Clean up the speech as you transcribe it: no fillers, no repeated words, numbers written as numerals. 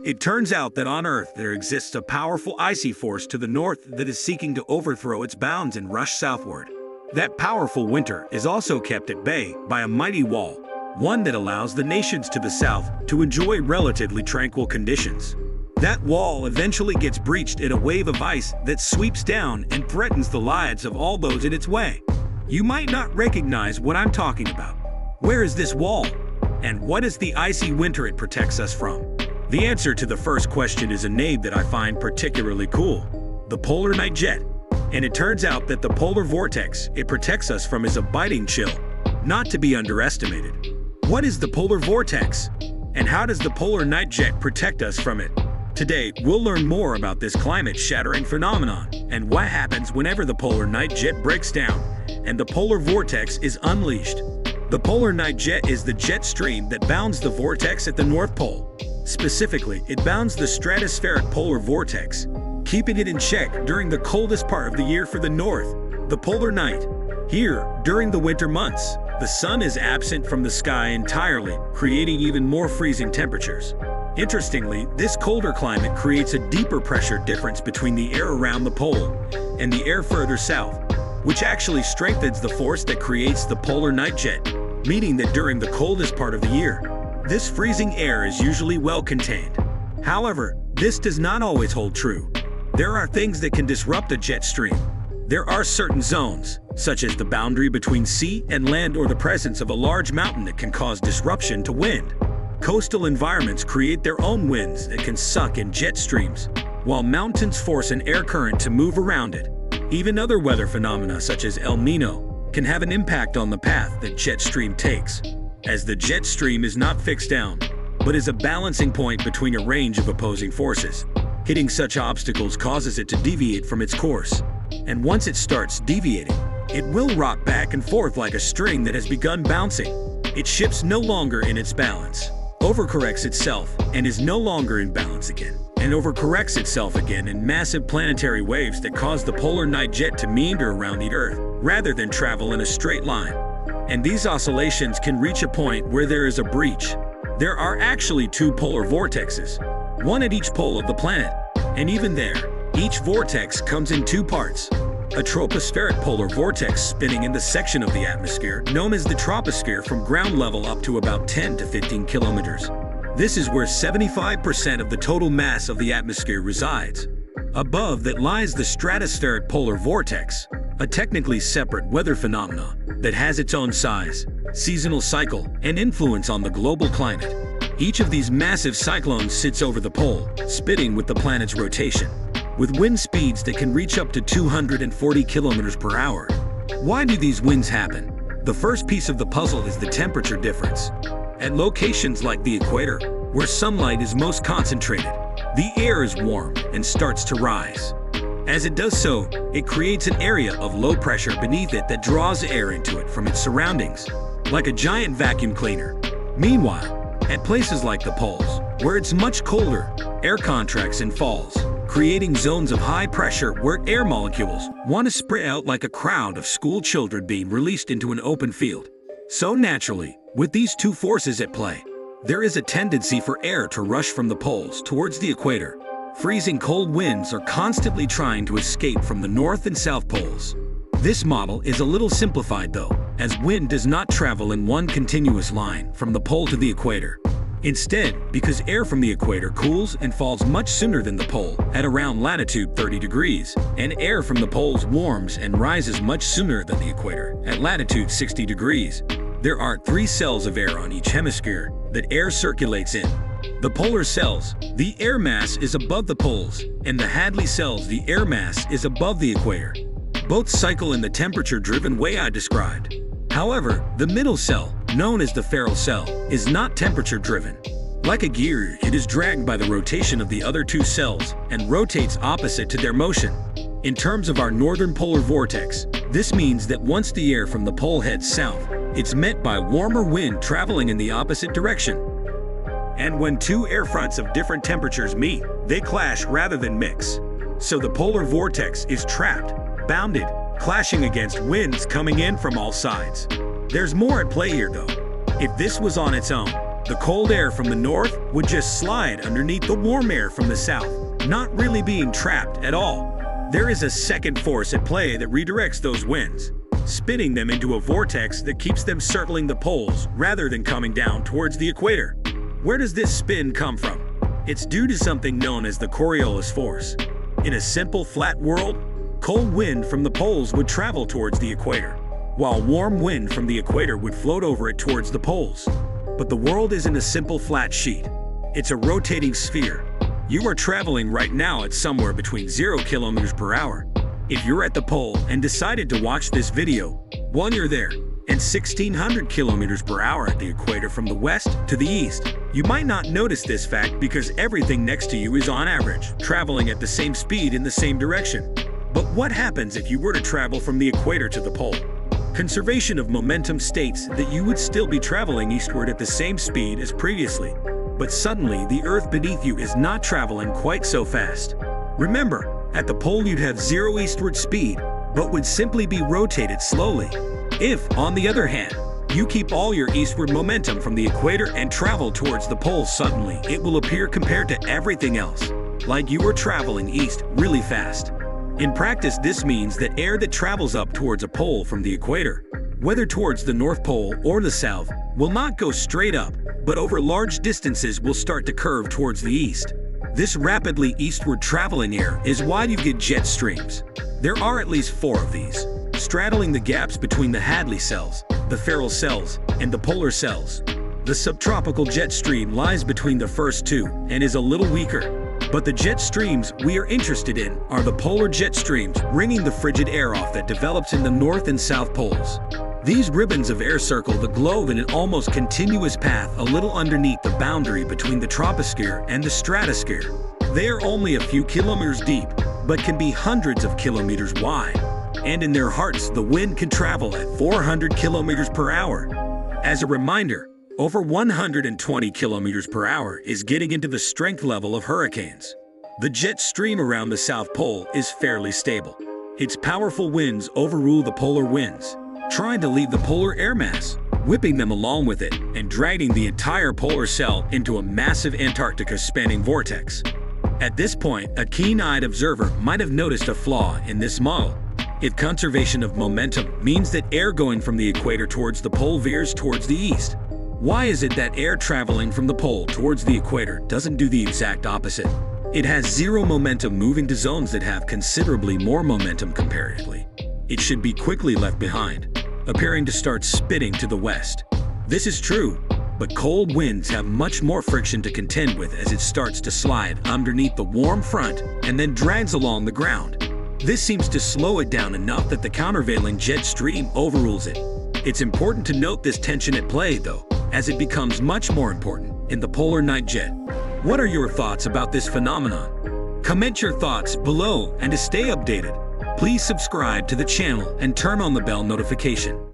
It turns out that on Earth there exists a powerful icy force to the north that is seeking to overthrow its bounds and rush southward. That powerful winter is also kept at bay by a mighty wall, one that allows the nations to the south to enjoy relatively tranquil conditions. That wall eventually gets breached in a wave of ice that sweeps down and threatens the lives of all those in its way. You might not recognize what I'm talking about. Where is this wall? And what is the icy winter it protects us from? The answer to the first question is a name that I find particularly cool: the polar night jet. And it turns out that the polar vortex it protects us from is a biting chill, not to be underestimated. What is the polar vortex? And how does the polar night jet protect us from it? Today, we'll learn more about this climate-shattering phenomenon and what happens whenever the polar night jet breaks down and the polar vortex is unleashed. The polar night jet is the jet stream that bounds the vortex at the North Pole. Specifically, it bounds the stratospheric polar vortex, keeping it in check during the coldest part of the year for the North, the polar night. Here, during the winter months, the sun is absent from the sky entirely, creating even more freezing temperatures. Interestingly, this colder climate creates a deeper pressure difference between the air around the pole and the air further south, which actually strengthens the force that creates the polar night jet, meaning that during the coldest part of the year, this freezing air is usually well contained. However, this does not always hold true. There are things that can disrupt a jet stream. There are certain zones, such as the boundary between sea and land or the presence of a large mountain, that can cause disruption to wind. Coastal environments create their own winds that can suck in jet streams, while mountains force an air current to move around it. Even other weather phenomena such as El Niño can have an impact on the path that jet stream takes, as the jet stream is not fixed down, but is a balancing point between a range of opposing forces. Hitting such obstacles causes it to deviate from its course, and once it starts deviating, it will rock back and forth like a string that has begun bouncing. It shifts no longer in its balance, overcorrects itself, and is no longer in balance again, and overcorrects itself again in massive planetary waves that cause the polar night jet to meander around the Earth rather than travel in a straight line. And these oscillations can reach a point where there is a breach. There are actually two polar vortexes, one at each pole of the planet, and even there, each vortex comes in two parts. A tropospheric polar vortex spinning in the section of the atmosphere known as the troposphere from ground level up to about 10 to 15 kilometers. This is where 75% of the total mass of the atmosphere resides. Above that lies the stratospheric polar vortex, a technically separate weather phenomenon that has its own size, seasonal cycle, and influence on the global climate. Each of these massive cyclones sits over the pole, spinning with the planet's rotation, with wind speeds that can reach up to 240 kilometers per hour. Why do these winds happen? The first piece of the puzzle is the temperature difference. At locations like the equator, where sunlight is most concentrated, the air is warm and starts to rise. As it does so, it creates an area of low pressure beneath it that draws air into it from its surroundings, like a giant vacuum cleaner. Meanwhile, at places like the poles, where it's much colder, air contracts and falls, creating zones of high pressure where air molecules want to spray out like a crowd of school children being released into an open field. So naturally, with these two forces at play, there is a tendency for air to rush from the poles towards the equator. Freezing cold winds are constantly trying to escape from the north and south poles. This model is a little simplified though, as wind does not travel in one continuous line from the pole to the equator. Instead, because air from the equator cools and falls much sooner than the pole at around latitude 30 degrees, and air from the poles warms and rises much sooner than the equator at latitude 60 degrees. There are 3 cells of air on each hemisphere that air circulates in. The polar cells, the air mass is above the poles, and the Hadley cells, the air mass is above the equator. Both cycle in the temperature-driven way I described. However, the middle cell, known as the Ferrel cell, is not temperature-driven. Like a gear, it is dragged by the rotation of the other 2 cells and rotates opposite to their motion. In terms of our northern polar vortex, this means that once the air from the pole heads south, it's met by warmer wind traveling in the opposite direction. And when 2 air fronts of different temperatures meet, they clash rather than mix. So the polar vortex is trapped, bounded, clashing against winds coming in from all sides. There's more at play here though. If this was on its own, The cold air from the north would just slide underneath the warm air from the south, not really being trapped at all. There is a second force at play that redirects those winds, spinning them into a vortex that keeps them circling the poles rather than coming down towards the equator. Where does this spin come from? It's due to something known as the Coriolis force. In a simple flat world, cold wind from the poles would travel towards the equator, while warm wind from the equator would float over it towards the poles. But the world isn't a simple flat sheet. It's a rotating sphere. You are traveling right now at somewhere between 0 kilometers per hour. If you're at the pole and decided to watch this video while you're there, and 1600 kilometers per hour at the equator from the west to the east, you might not notice this fact because everything next to you is on average traveling at the same speed in the same direction. But what happens if you were to travel from the equator to the pole? Conservation of momentum states that you would still be traveling eastward at the same speed as previously, but suddenly the Earth beneath you is not traveling quite so fast. Remember, at the pole you'd have 0 eastward speed, but would simply be rotated slowly. If, on the other hand, you keep all your eastward momentum from the equator and travel towards the pole, suddenly it will appear compared to everything else like you were traveling east really fast. In practice, this means that air that travels up towards a pole from the equator, whether towards the North Pole or the South, will not go straight up, but over large distances will start to curve towards the east. This rapidly eastward traveling air is why you get jet streams. There are at least 4 of these, straddling the gaps between the Hadley cells, the Ferrel cells, and the polar cells. The subtropical jet stream lies between the first two and is a little weaker. But the jet streams we are interested in are the polar jet streams, wringing the frigid air off that develops in the north and south poles. These ribbons of air circle the globe in an almost continuous path a little underneath the boundary between the troposphere and the stratosphere. They are only a few kilometers deep, but can be hundreds of kilometers wide. And in their hearts, the wind can travel at 400 kilometers per hour. As a reminder, over 120 kilometers per hour is getting into the strength level of hurricanes. The jet stream around the South Pole is fairly stable. Its powerful winds overrule the polar winds, trying to leave the polar air mass, whipping them along with it, and dragging the entire polar cell into a massive Antarctica-spanning vortex. At this point, a keen-eyed observer might have noticed a flaw in this model. If conservation of momentum means that air going from the equator towards the pole veers towards the east, why is it that air traveling from the pole towards the equator doesn't do the exact opposite? It has 0 momentum moving to zones that have considerably more momentum comparatively. It should be quickly left behind, appearing to start spinning to the west. This is true, but cold winds have much more friction to contend with as it starts to slide underneath the warm front and then drags along the ground. This seems to slow it down enough that the countervailing jet stream overrules it. It's important to note this tension at play, though, as it becomes much more important in the polar night jet. What are your thoughts about this phenomenon? Comment your thoughts below, and to stay updated, please subscribe to the channel and turn on the bell notification.